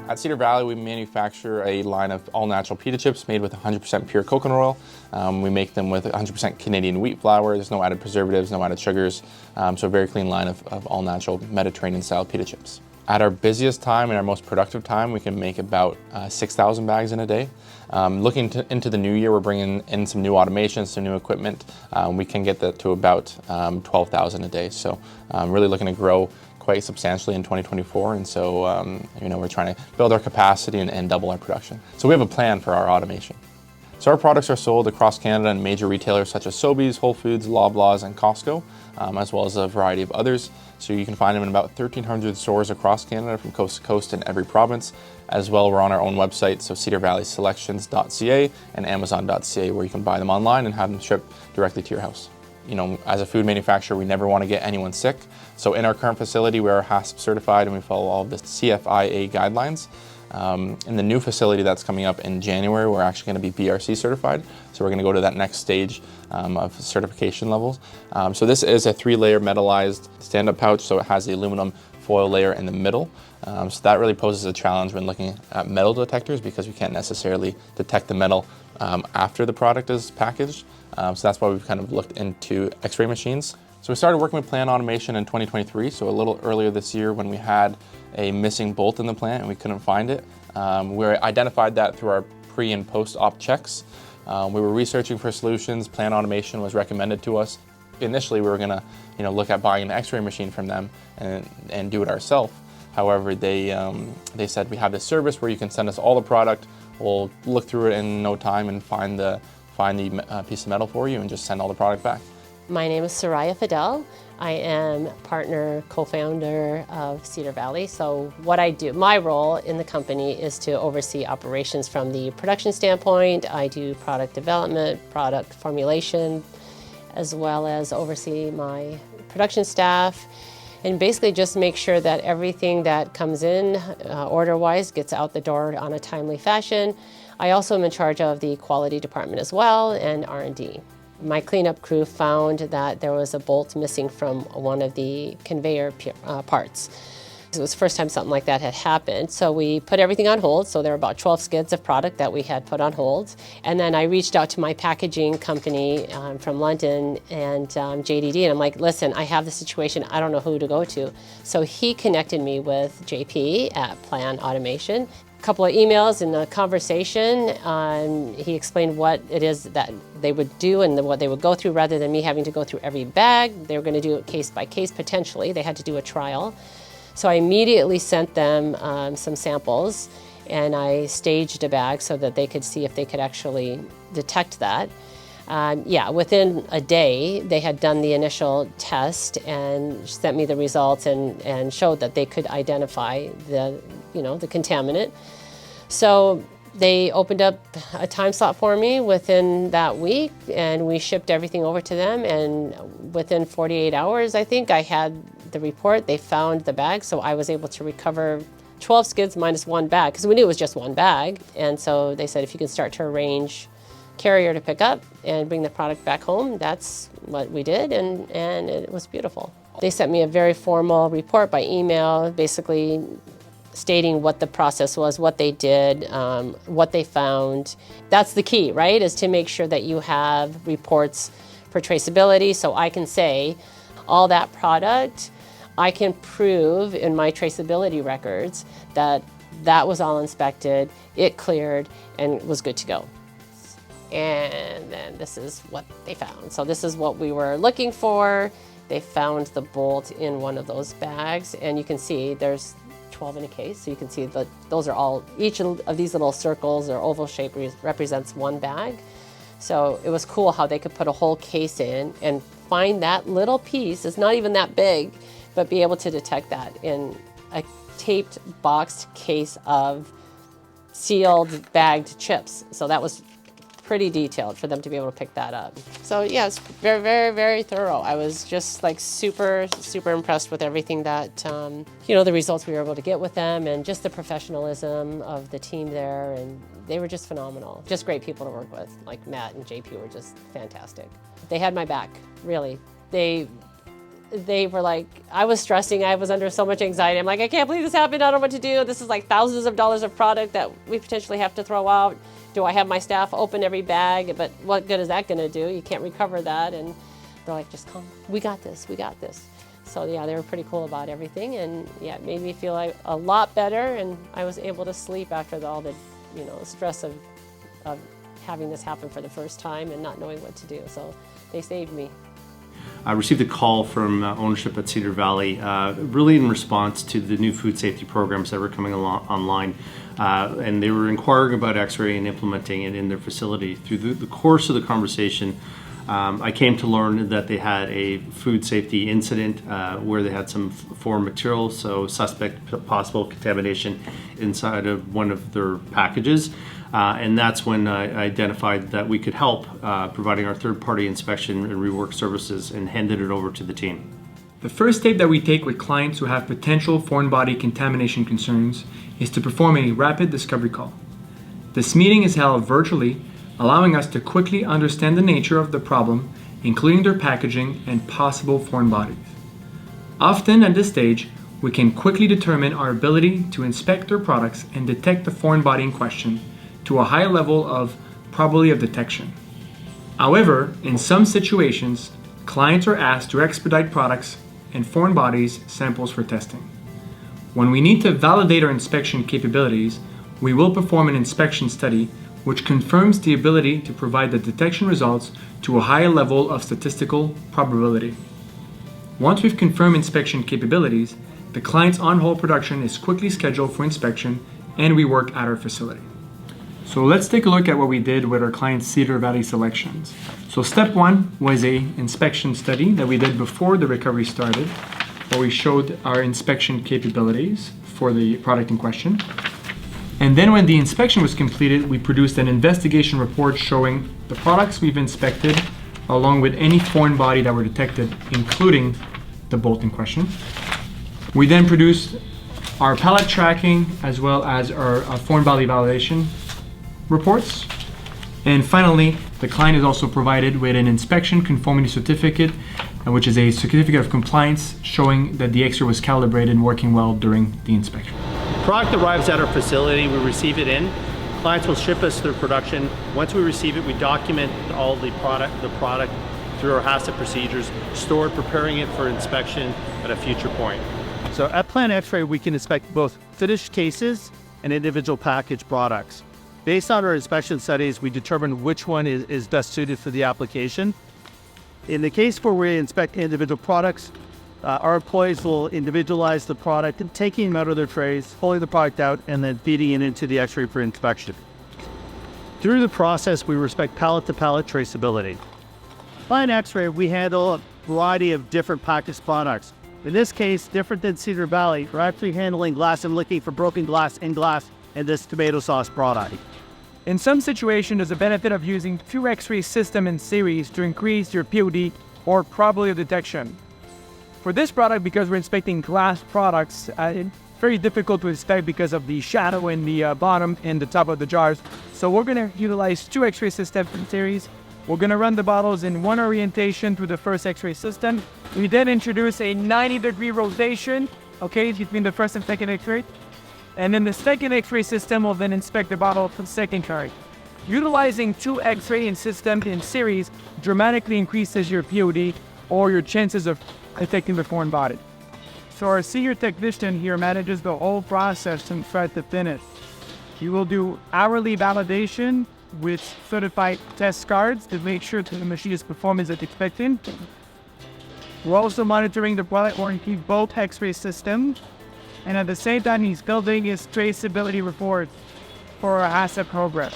At Cedar Valley, we manufacture a line of all-natural pita chips made with 100% pure coconut oil. We make them with 100% Canadian wheat flour. There's no added preservatives, no added sugars, so a very clean line of all-natural Mediterranean-style pita chips. At our busiest time and our most productive time, we can make about 6,000 bags in a day. Looking into the new year, we're bringing in some new automation, some new equipment. We can get that to about 12,000 a day. So really looking to grow quite substantially in 2024, and so we're trying to build our capacity and double our production. So we have a plan for our automation. So our products are sold across Canada in major retailers such as Sobeys, Whole Foods, Loblaws, and Costco, as well as a variety of others. So you can find them in about 1,300 stores across Canada from coast to coast in every province. As well, we're on our own website, so cedarvalleyselections.ca and amazon.ca, where you can buy them online and have them shipped directly to your house. As a food manufacturer, we never want to get anyone sick. So in our current facility, we're HACCP certified and we follow all of the CFIA guidelines. In the new facility that's coming up in January, we're actually going to be BRC certified. So we're going to go to that next stage of certification levels. So this is a 3-layer metallized stand-up pouch, so it has the aluminum foil layer in the middle. So that really poses a challenge when looking at metal detectors, because we can't necessarily detect the metal after the product is packaged. So that's why we've kind of looked into X-ray machines. So we started working with plant automation in 2023, so a little earlier this year when we had a missing bolt in the plant and we couldn't find it. We identified that through our pre and post-op checks. We were researching for solutions. Plant automation was recommended to us. Initially, we were gonna look at buying an X-ray machine from them and do it ourselves. However, they said, we have this service where you can send us all the product, we'll look through it in no time and find the piece of metal for you and just send all the product back. My name is Soraya Fidel. I am partner, co-founder of Cedar Valley. So what I do, my role in the company is to oversee operations from the production standpoint. I do product development, product formulation, as well as oversee my production staff, and basically just make sure that everything that comes in order-wise gets out the door on a timely fashion. I also am in charge of the quality department as well, and R&D. My cleanup crew found that there was a bolt missing from one of the conveyor parts. It was the first time something like that had happened. So we put everything on hold. So there were about 12 skids of product that we had put on hold. And then I reached out to my packaging company from London and JDD, and I'm like, listen, I have the situation. I don't know who to go to. So he connected me with JP at Plan Automation. Couple of emails and a conversation. He explained what it is that they would do and what they would go through, rather than me having to go through every bag. They were going to do it case by case, potentially. They had to do a trial. So I immediately sent them some samples, and I staged a bag so that they could see if they could actually detect that. Within a day, they had done the initial test and sent me the results and showed that they could identify the contaminant. So they opened up a time slot for me within that week, and we shipped everything over to them. And within 48 hours, I think, I had the report. They found the bag, so I was able to recover 12 skids minus one bag, because we knew it was just one bag. And so they said, if you can start to arrange carrier to pick up and bring the product back home, that's what we did, and it was beautiful. They sent me a very formal report by email, basically stating what the process was, what they did, what they found. That's the key, right, is to make sure that you have reports for traceability, so I can say all that product, I can prove in my traceability records that that was all inspected, it cleared, and was good to go. And then this is what they found. So this is what we were looking for. They found the bolt in one of those bags, and you can see there's 12 in a case. So you can see that those are all, each of these little circles or oval shape represents one bag. So it was cool how they could put a whole case in and find that little piece. It's not even that big, but be able to detect that in a taped boxed case of sealed bagged chips. So that was pretty detailed for them to be able to pick that up. So yeah, it's very, very, very thorough. I was just like super, super impressed with everything that, the results we were able to get with them, and just the professionalism of the team there, and they were just phenomenal. Just great people to work with, like Matt and JP were just fantastic. They had my back, really. they were like, I was stressing, I was under so much anxiety. I'm like, I can't believe this happened, I don't know what to do. This is like thousands of dollars of product that we potentially have to throw out. Do I have my staff open every bag? But what good is that gonna do? You can't recover that. And they're like, just come, we got this, we got this. So yeah, they were pretty cool about everything, and yeah, it made me feel like a lot better, and I was able to sleep after all the, stress of having this happen for the first time and not knowing what to do. So they saved me. I received a call from ownership at Cedar Valley, really in response to the new food safety programs that were coming online. And they were inquiring about X-ray and implementing it in their facility. Through the course of the conversation, I came to learn that they had a food safety incident where they had some foreign material, so suspect possible contamination inside of one of their packages. And that's when I identified that we could help, providing our third-party inspection and rework services, and handed it over to the team. The first step that we take with clients who have potential foreign body contamination concerns is to perform a rapid discovery call. This meeting is held virtually, allowing us to quickly understand the nature of the problem, including their packaging and possible foreign bodies. Often at this stage, we can quickly determine our ability to inspect their products and detect the foreign body in question to a high level of probability of detection. However, in some situations, clients are asked to expedite products and foreign bodies samples for testing. When we need to validate our inspection capabilities, we will perform an inspection study which confirms the ability to provide the detection results to a higher level of statistical probability. Once we've confirmed inspection capabilities, the client's on-hold production is quickly scheduled for inspection and rework at our facility. So let's take a look at what we did with our client's Cedar Valley selections. So step one was a inspection study that we did before the recovery started, where we showed our inspection capabilities for the product in question. And then when the inspection was completed, we produced an investigation report showing the products we've inspected, along with any foreign body that were detected, including the bolt in question. We then produced our pallet tracking as well as our foreign body validation reports. And finally, the client is also provided with an inspection conformity certificate, which is a certificate of compliance showing that the X-ray was calibrated and working well during the inspection. Product arrives at our facility, we receive it in. Clients will ship us their production. Once we receive it, we document all the product through our HACCP procedures, store it, preparing it for inspection at a future point. So at Plant X-ray, we can inspect both finished cases and individual packaged products. Based on our inspection studies, we determine which one is best suited for the application. In the case where we inspect individual products, our employees will individualize the product and taking them out of their trays, pulling the product out, and then feeding it into the X-ray for inspection. Through the process, we respect pallet-to-pallet traceability. By an X-ray, we handle a variety of different packaged products. In this case, different than Cedar Valley, we're actually handling glass and licking for broken glass in this tomato sauce product. In some situations, there's a benefit of using two X-ray systems in series to increase your POD or probability of detection. For this product, because we're inspecting glass products, it's very difficult to inspect because of the shadow in the bottom and the top of the jars. So we're going to utilize two X-ray systems in series. We're going to run the bottles in one orientation through the first X-ray system. We then introduce a 90-degree rotation, between the first and second X-ray. And then the second X-ray system will then inspect the bottle from second carry. Utilizing two X-ray systems in series dramatically increases your POD or your chances of detecting the foreign body. So our senior technician here manages the whole process from start to finish. He will do hourly validation with certified test cards to make sure that the machine is performing as expected. We're also monitoring the product warranty both X-ray systems. And at the same time, he's building his traceability report for our HACCP program.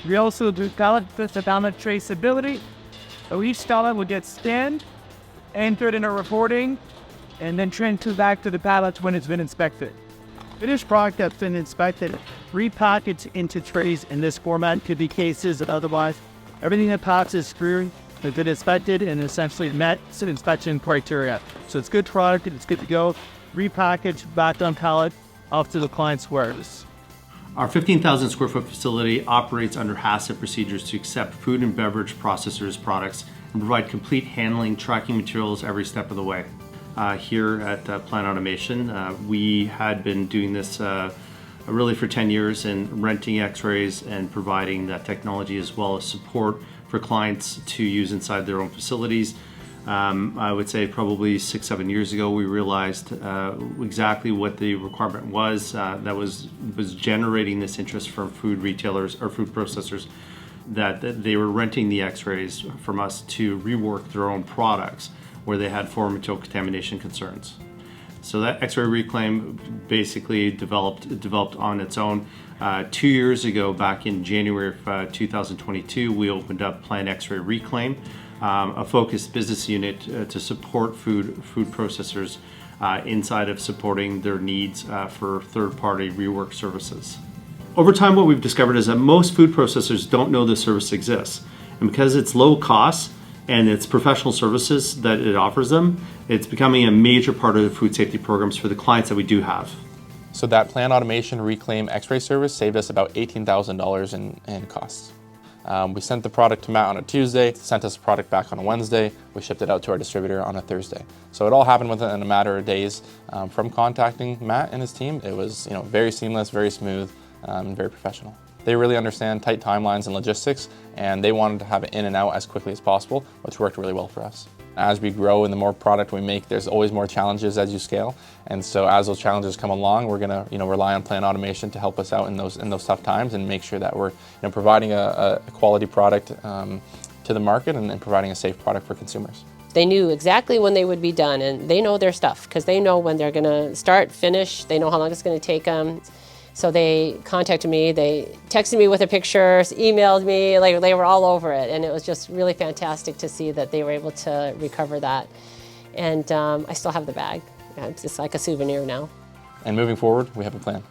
We also do pallet-to-pallet traceability. So each pallet will get scanned, entered in a reporting, and then transferred back to the pallet when it's been inspected. Finished product that's been inspected, repackaged into trays in this format, could be cases and otherwise. Everything that passes through has been inspected and essentially met some inspection criteria. So it's good product and it's good to go. Repackaged, back on pallet, off to the client's warehouse. Our 15,000 square foot facility operates under HACCP procedures to accept food and beverage processors products and provide complete handling, tracking materials every step of the way. Here at Plant Automation, we had been doing this really for 10 years and renting x-rays and providing that technology as well as support for clients to use inside their own facilities. I would say probably 6-7 years ago we realized exactly what the requirement was that was generating this interest from food retailers or food processors, that they were renting the x-rays from us to rework their own products where they had foreign material contamination concerns. So that X-ray reclaim basically developed on its own. 2 years ago, back in January of 2022, we opened up Plant X-ray Reclaim, a focused business unit to support food processors inside of supporting their needs for third-party rework services. Over time, what we've discovered is that most food processors don't know this service exists. And because it's low cost, and it's professional services that it offers them, it's becoming a major part of the food safety programs for the clients that we do have. So that Plant Automation Reclaim X-ray service saved us about $18,000 in costs. We sent the product to Matt on a Tuesday, sent us the product back on a Wednesday, we shipped it out to our distributor on a Thursday. So it all happened within a matter of days. From contacting Matt and his team, it was very seamless, very smooth, and very professional. They really understand tight timelines and logistics, and they wanted to have it in and out as quickly as possible, which worked really well for us. As we grow and the more product we make, there's always more challenges as you scale. And so as those challenges come along, we're gonna rely on Plant Automation to help us out in those tough times and make sure that we're providing a quality product to the market and providing a safe product for consumers. They knew exactly when they would be done, and they know their stuff because they know when they're gonna start, finish, they know how long it's gonna take them. So they contacted me, they texted me with the pictures, emailed me, like they were all over it. And it was just really fantastic to see that they were able to recover that. And I still have the bag. It's just like a souvenir now. And moving forward, we have a plan.